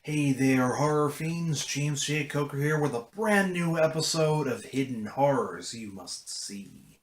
Hey there, horror fiends. James J. Coker here with a brand new episode of Hidden Horrors You Must See.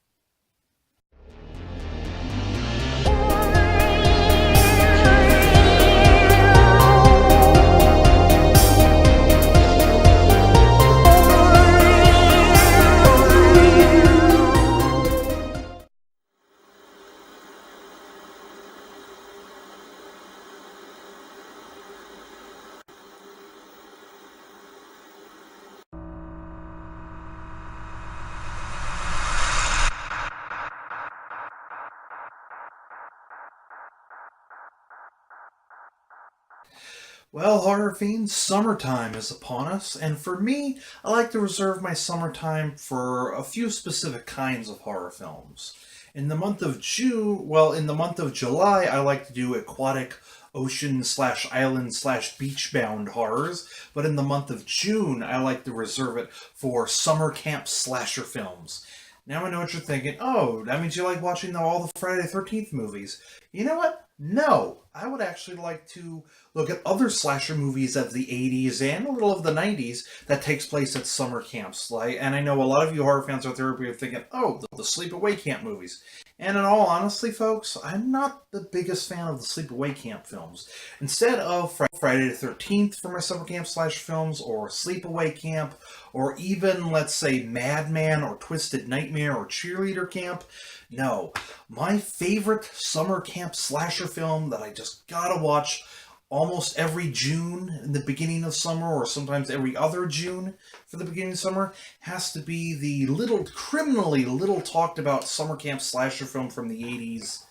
Well, horror fiends, summertime is upon us, and for me, I like to reserve my summertime for a few specific kinds of horror films. In the month of July, I like to do aquatic, ocean slash island slash beach bound horrors, but in the month of June, I like to reserve it for summer camp slasher films. Now I know what you're thinking. Oh, that means you like watching all the Friday the 13th movies. You know what? No. I would actually like to look at other slasher movies of the 80s and a little of the 90s that takes place at summer camps. And I know a lot of you horror fans out there are thinking, oh, the Sleepaway Camp movies. And in all honesty, folks, I'm not the biggest fan of the Sleepaway Camp films. Instead of Friday the 13th for my summer camp slash films, or Sleepaway Camp, or even, let's say, Madman or Twisted Nightmare or Cheerleader Camp, no. My favorite summer camp slasher film that I just gotta watch almost every June in the beginning of summer, or sometimes every other June for the beginning of summer, has to be the criminally little talked about summer camp slasher film from the 80s,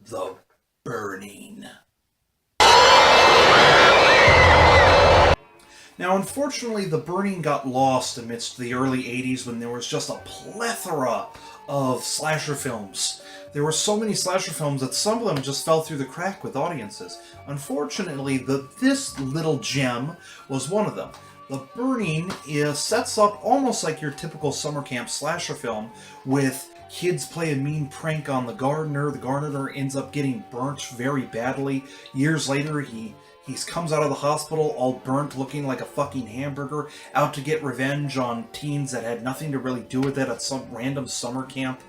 The Burning. Now, unfortunately, The Burning got lost amidst the early 80s when there was just a plethora of slasher films. There were so many slasher films that some of them just fell through the crack with audiences. Unfortunately, this little gem was one of them. The Burning sets up almost like your typical summer camp slasher film, with kids play a mean prank on the gardener. The gardener ends up getting burnt very badly. Years later, he comes out of the hospital all burnt, looking like a fucking hamburger, out to get revenge on teens that had nothing to really do with it at some random summer camp.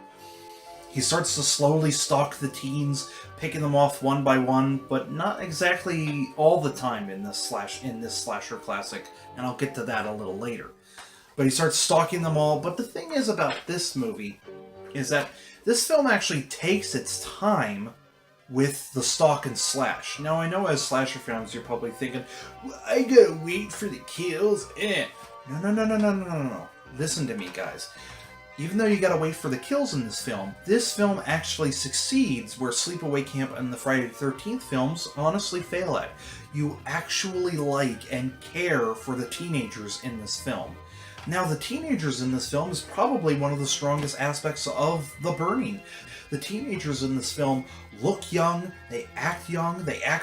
He starts to slowly stalk the teens, picking them off one by one, but not exactly all the time in this slasher classic, and I'll get to that a little later. But he starts stalking them all. But the thing is about this movie is that this film actually takes its time with the stalk and slash. Now, I know as slasher fans, you're probably thinking, well, I gotta wait for the kills. No. Listen to me, guys. Even though you gotta wait for the kills in this film actually succeeds where Sleepaway Camp and the Friday the 13th films honestly fail at. You actually like and care for the teenagers in this film. Now, the teenagers in this film is probably one of the strongest aspects of The Burning. The teenagers in this film look young, they act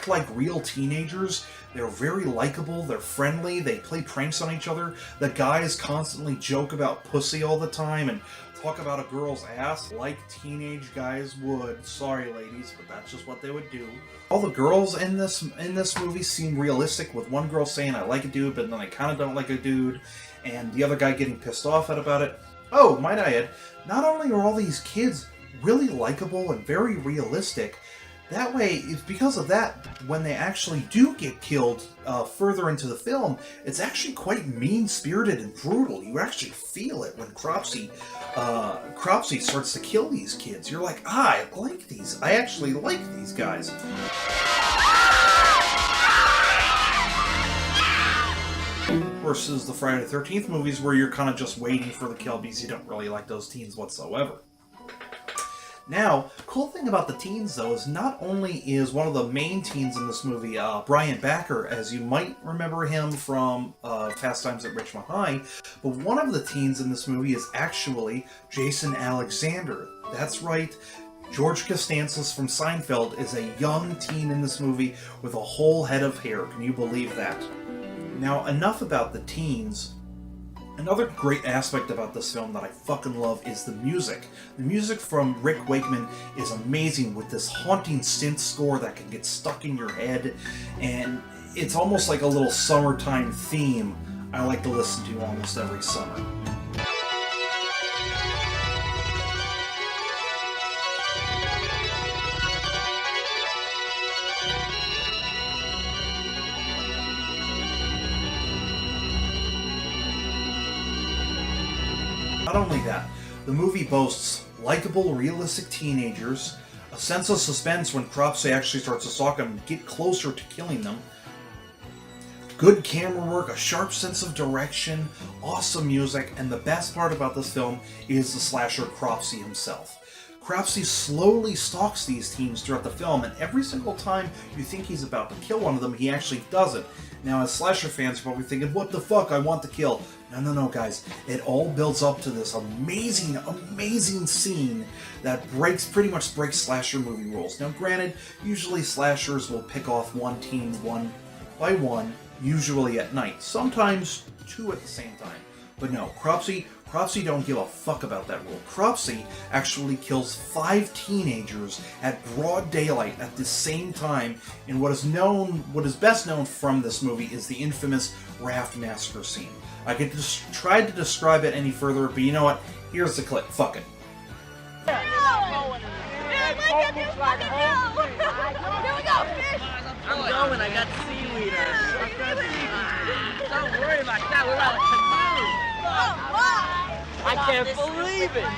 like real teenagers, they're very likable, they're friendly, they play pranks on each other. The guys constantly joke about pussy all the time and talk about a girl's ass like teenage guys would. Sorry, ladies, but that's just what they would do. All the girls in this movie seem realistic, with one girl saying, I like a dude, but then I kind of don't like a dude, and the other guy getting pissed off about it. Oh, might I add, not only are all these kids really likable and very realistic, that way, it's because of that, when they actually do get killed further into the film, it's actually quite mean-spirited and brutal. You actually feel it when Cropsy starts to kill these kids. You're like, I like these. I actually like these guys. Versus the Friday the 13th movies, where you're kind of just waiting for the kill because you don't really like those teens whatsoever. Now, cool thing about the teens, though, is not only is one of the main teens in this movie Brian Backer, as you might remember him from Fast Times at Richmond High, but one of the teens in this movie is actually Jason Alexander. That's right, George Costanza from Seinfeld is a young teen in this movie with a whole head of hair. Can you believe that? Now, enough about the teens. Another great aspect about this film that I fucking love is the music. The music from Rick Wakeman is amazing, with this haunting synth score that can get stuck in your head, and it's almost like a little summertime theme I like to listen to almost every summer. Not only that, the movie boasts likable, realistic teenagers, a sense of suspense when Cropsey actually starts to stalk them and get closer to killing them, good camera work, a sharp sense of direction, awesome music, and the best part about this film is the slasher Cropsey himself. Cropsey slowly stalks these teens throughout the film, and every single time you think he's about to kill one of them, he actually doesn't. Now, as slasher fans, you're probably thinking, what the fuck, I want to kill. No, guys. It all builds up to this amazing, amazing scene that pretty much breaks slasher movie rules. Now, granted, usually slashers will pick off one teen one by one, usually at night. Sometimes two at the same time. But no, Cropsey don't give a fuck about that rule. Cropsey actually kills 5 teenagers at broad daylight at the same time in what is best known from this movie is the infamous Raft Massacre scene. I could just try to describe it any further, but you know what? Here's the clip. Fuck it. Here we go, fish! I'm going, I got seaweed. Don't worry about that, we're out of canoe. I can't believe it.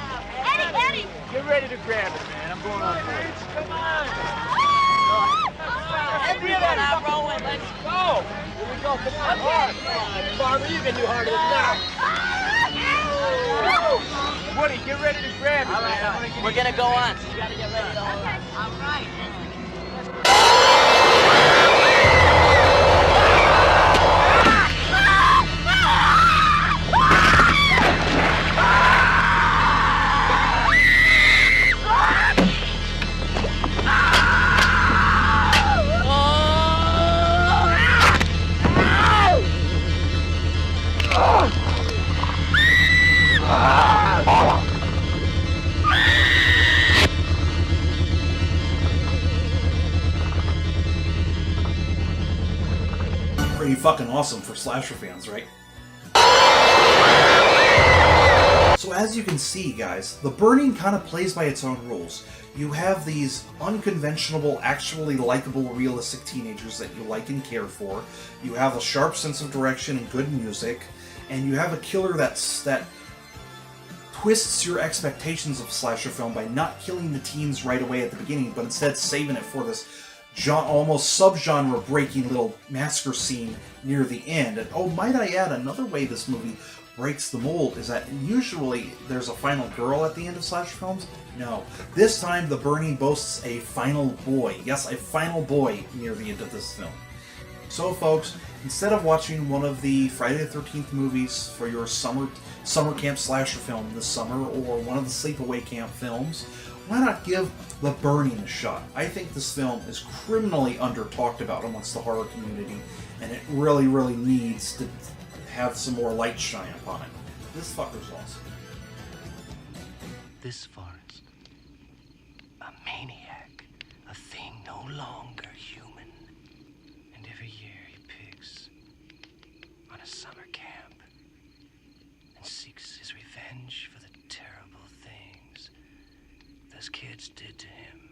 Eddie! Get ready to grab it, man. I'm going on for it. Come on. Everyone out rowing, let's go. Here we go. Come on. Hard. Farmer, you can do harder than that. Woody, get ready to grab it, All man. right. We're gonna go on, so you gotta get ready to hold on. All right. Pretty fucking awesome for slasher fans, right? So as you can see, guys, The Burning kind of plays by its own rules. You have these unconventional, actually likable, realistic teenagers that you like and care for. You have a sharp sense of direction and good music, and you have a killer that twists your expectations of slasher film by not killing the teens right away at the beginning, but instead saving it for this almost subgenre breaking little massacre scene near the end. And oh, might I add, another way this movie breaks the mold is that usually there's a final girl at the end of slasher films. No. This time The Burning boasts a final boy. Yes, a final boy near the end of this film. So folks, instead of watching one of the Friday the 13th movies for your summer camp slasher film this summer, or one of the Sleepaway Camp films, why not give The Burning a shot? I think this film is criminally under-talked about amongst the horror community, and it really, really needs to have some more light shine upon it. This fucker's awesome. This fart's a maniac, a thing no longer human. And every year he picks on a summer camp and seeks his revenge for the terrible things those kids did to him.